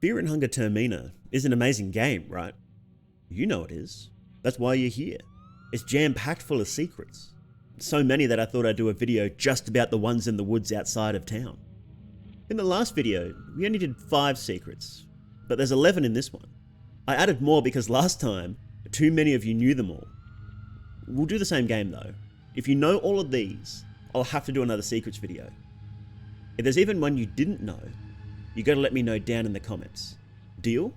Fear and Hunger Termina is an amazing game, right? You know it is. That's why you're here. It's jam-packed full of secrets. So many that I thought I'd do a video just about the ones in the woods outside of town. In the last video, we only did 5 secrets, but there's 11 in this one. I added more because last time, too many of you knew them all. We'll do the same game though. If you know all of these, I'll have to do another secrets video. If there's even one you didn't know, you gotta let me know down in the comments. Deal?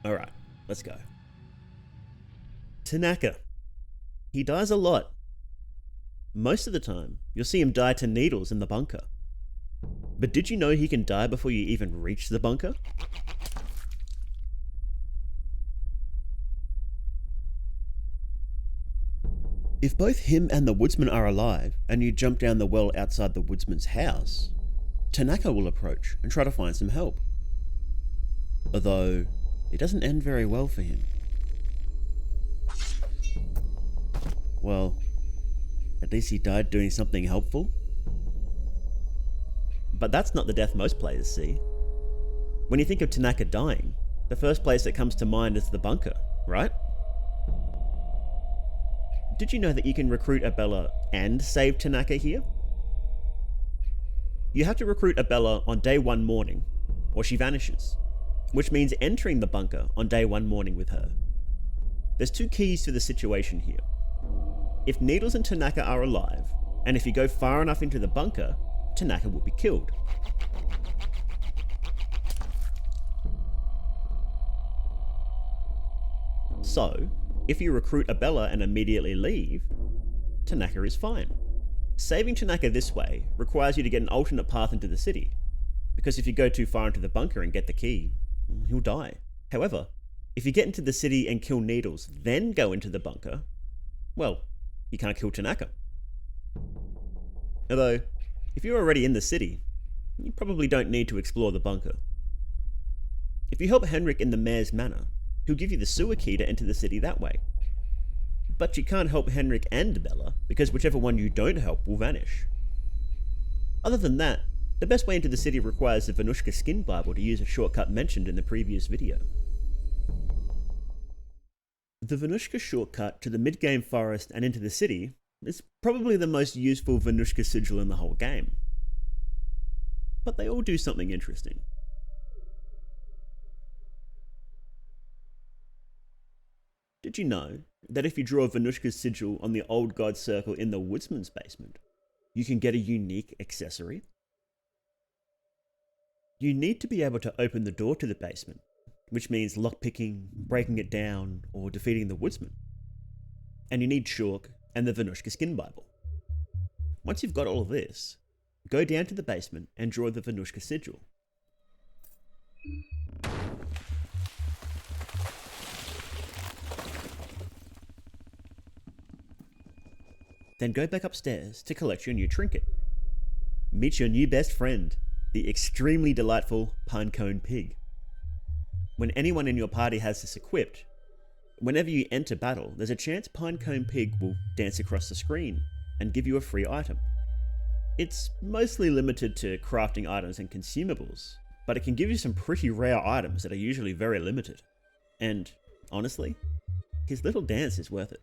Alright, let's go. Tanaka. He dies a lot. Most of the time, you'll see him die to needles in the bunker. But did you know he can die before you even reach the bunker? If both him and the woodsman are alive, and you jump down the well outside the woodsman's house, Tanaka will approach and try to find some help. Although, it doesn't end very well for him. Well, at least he died doing something helpful. But that's not the death most players see. When you think of Tanaka dying, the first place that comes to mind is the bunker, right? Did you know that you can recruit Abella and save Tanaka here? You have to recruit Abella on day 1 morning, or she vanishes, which means entering the bunker on day 1 morning with her. There's 2 keys to the situation here. If Needles and Tanaka are alive, and if you go far enough into the bunker, Tanaka will be killed. So, if you recruit Abella and immediately leave, Tanaka is fine. Saving Tanaka this way requires you to get an alternate path into the city, because if you go too far into the bunker and get the key, he'll die. However, if you get into the city and kill Needles, then go into the bunker, well, you can't kill Tanaka. Although, if you're already in the city, you probably don't need to explore the bunker. If you help Henrik in the mayor's manor, he'll give you the sewer key to enter the city that way. But you can't help Henrik and Bella, because whichever one you don't help will vanish. Other than that, the best way into the city requires the Vinushka skin Bible to use a shortcut mentioned in the previous video. The Vinushka shortcut to the mid-game forest and into the city is probably the most useful Vinushka sigil in the whole game. But they all do something interesting. Did you know that if you draw Vinushka's sigil on the old god circle in the woodsman's basement, you can get a unique accessory? You need to be able to open the door to the basement, which means lockpicking, breaking it down, or defeating the woodsman. And you need chalk and the Vinushka skin Bible. Once you've got all of this, go down to the basement and draw the Vinushka sigil. Then go back upstairs to collect your new trinket. Meet your new best friend, the extremely delightful Pinecone Pig. When anyone in your party has this equipped, whenever you enter battle, there's a chance Pinecone Pig will dance across the screen and give you a free item. It's mostly limited to crafting items and consumables, but it can give you some pretty rare items that are usually very limited. And, honestly, his little dance is worth it.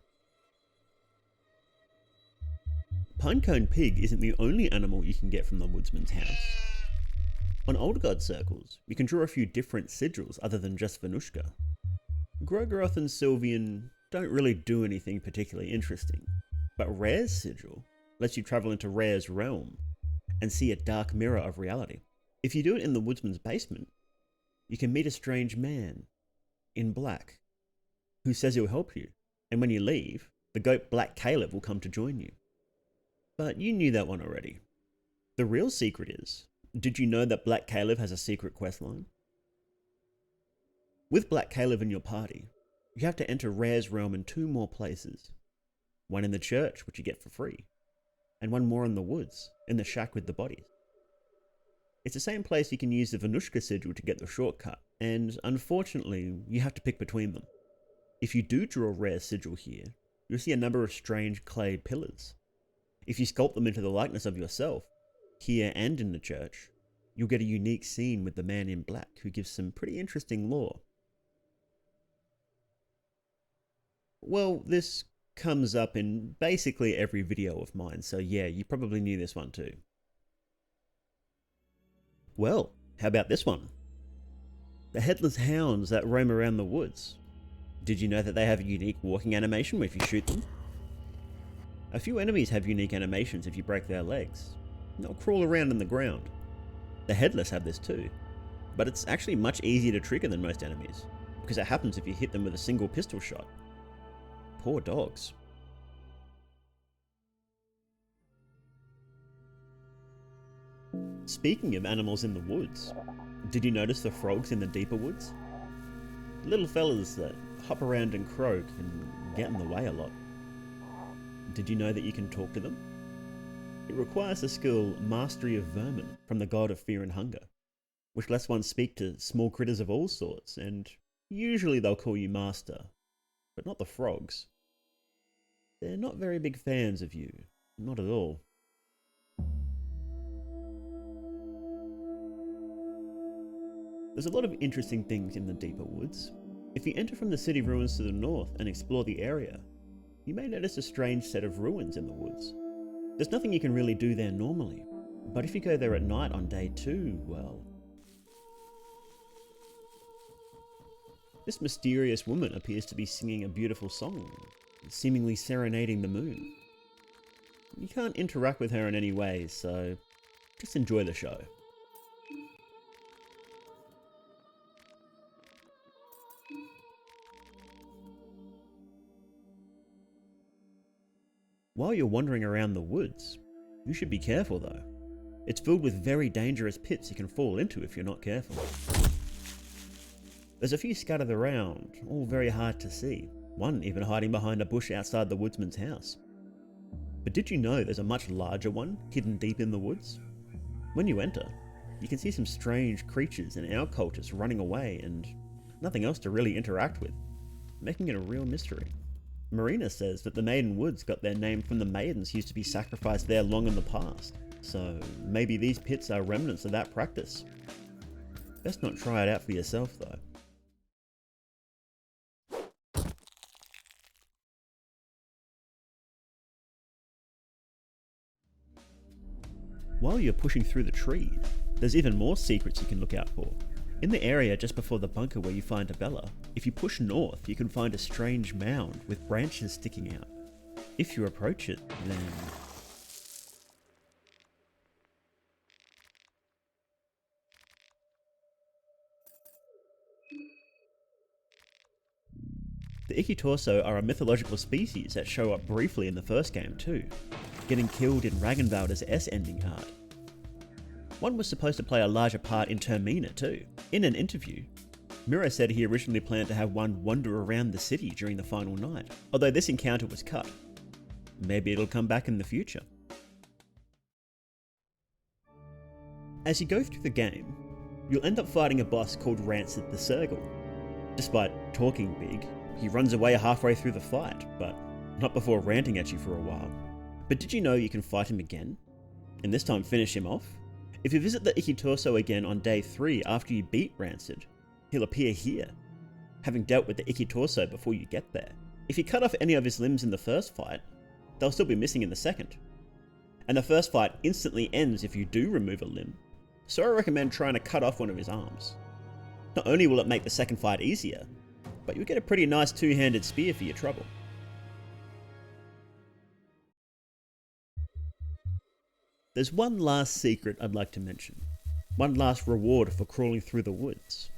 Pinecone Pig isn't the only animal you can get from the woodsman's house. On Old God circles, you can draw a few different sigils other than just Vinushka. Grogroth and Sylvian don't really do anything particularly interesting, but Rare's sigil lets you travel into Rare's realm and see a dark mirror of reality. If you do it in the woodsman's basement, you can meet a strange man in black who says he'll help you, and when you leave, the goat Black Khalev will come to join you. But you knew that one already. The real secret is, did you know that Black Khalev has a secret questline? With Black Khalev in your party, you have to enter Rare's realm in 2 more places. One in the church, which you get for free, and one more in the woods, in the shack with the bodies. It's the same place you can use the Vinushka sigil to get the shortcut, and unfortunately, you have to pick between them. If you do draw Rare's sigil here, you'll see a number of strange clay pillars. If you sculpt them into the likeness of yourself, here and in the church, you'll get a unique scene with the man in black who gives some pretty interesting lore. Well, this comes up in basically every video of mine, so yeah, you probably knew this one too. Well, how about this one? The headless hounds that roam around the woods. Did you know that they have a unique walking animation if you shoot them? A few enemies have unique animations if you break their legs. They'll crawl around in the ground. The headless have this too, but it's actually much easier to trigger than most enemies, because it happens if you hit them with a single pistol shot. Poor dogs. Speaking of animals in the woods, did you notice the frogs in the deeper woods? Little fellas that hop around and croak and get in the way a lot. Did you know that you can talk to them? It requires the skill Mastery of Vermin from the god of fear and hunger, which lets one speak to small critters of all sorts, and usually they'll call you master, but not the frogs. They're not very big fans of you, not at all. There's a lot of interesting things in the deeper woods. If you enter from the city ruins to the north and explore the area, you may notice a strange set of ruins in the woods. There's nothing you can really do there normally, but if you go there at night on day 2, well... This mysterious woman appears to be singing a beautiful song, seemingly serenading the moon. You can't interact with her in any way, so just enjoy the show. While you're wandering around the woods, you should be careful though. It's filled with very dangerous pits you can fall into if you're not careful. There's a few scattered around, all very hard to see, one even hiding behind a bush outside the woodsman's house. But did you know there's a much larger one hidden deep in the woods? When you enter, you can see some strange creatures and owl cultists running away and nothing else to really interact with, making it a real mystery. Marina says that the Maiden Woods got their name from the maidens who used to be sacrificed there long in the past, so maybe these pits are remnants of that practice. Best not try it out for yourself though. While you're pushing through the trees, there's even more secrets you can look out for. In the area just before the bunker where you find Abella, if you push north, you can find a strange mound with branches sticking out. If you approach it, then... The Iki Turso are a mythological species that show up briefly in the first game too, getting killed in Ragnvald's S-ending art. One was supposed to play a larger part in Termina too. In an interview, Mira said he originally planned to have one wander around the city during the final night, although this encounter was cut. Maybe it'll come back in the future. As you go through the game, you'll end up fighting a boss called Rancid the Sergal. Despite talking big, he runs away halfway through the fight, but not before ranting at you for a while. But did you know you can fight him again? And this time finish him off? If you visit the Iki Turso again on day 3 after you beat Rancid, he'll appear here, having dealt with the Iki Turso before you get there. If you cut off any of his limbs in the first fight, they'll still be missing in the second. And the first fight instantly ends if you do remove a limb, so I recommend trying to cut off one of his arms. Not only will it make the second fight easier, but you'll get a pretty nice two-handed spear for your trouble. There's one last secret I'd like to mention. One last reward for crawling through the woods.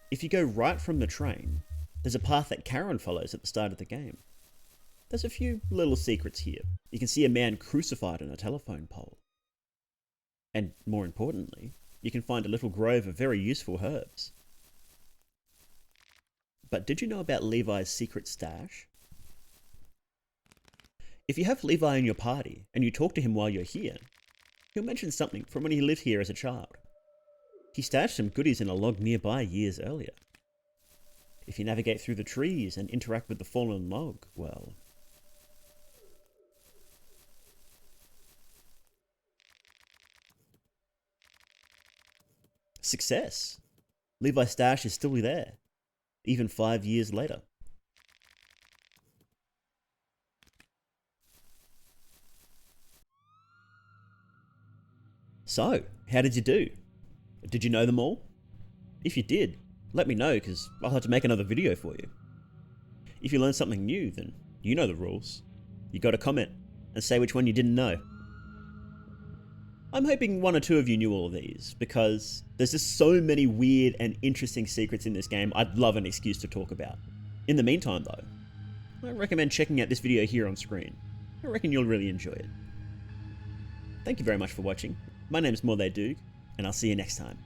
If you go right from the train, there's a path that Karen follows at the start of the game. There's a few little secrets here. You can see a man crucified on a telephone pole. And more importantly, you can find a little grove of very useful herbs. But did you know about Levi's secret stash? If you have Levi in your party, and you talk to him while you're here, he'll mention something from when he lived here as a child. He stashed some goodies in a log nearby years earlier. If you navigate through the trees and interact with the fallen log, well... Success! Levi's stash is still there, even 5 years later. So, how did you do? Did you know them all? If you did, let me know, because I'll have to make another video for you. If you learned something new, then you know the rules. You gotta comment and say which one you didn't know. I'm hoping 1 or 2 of you knew all of these, because there's just so many weird and interesting secrets in this game I'd love an excuse to talk about. In the meantime though, I recommend checking out this video here on screen. I reckon you'll really enjoy it. Thank you very much for watching. My name is Morley Doog, and I'll see you next time.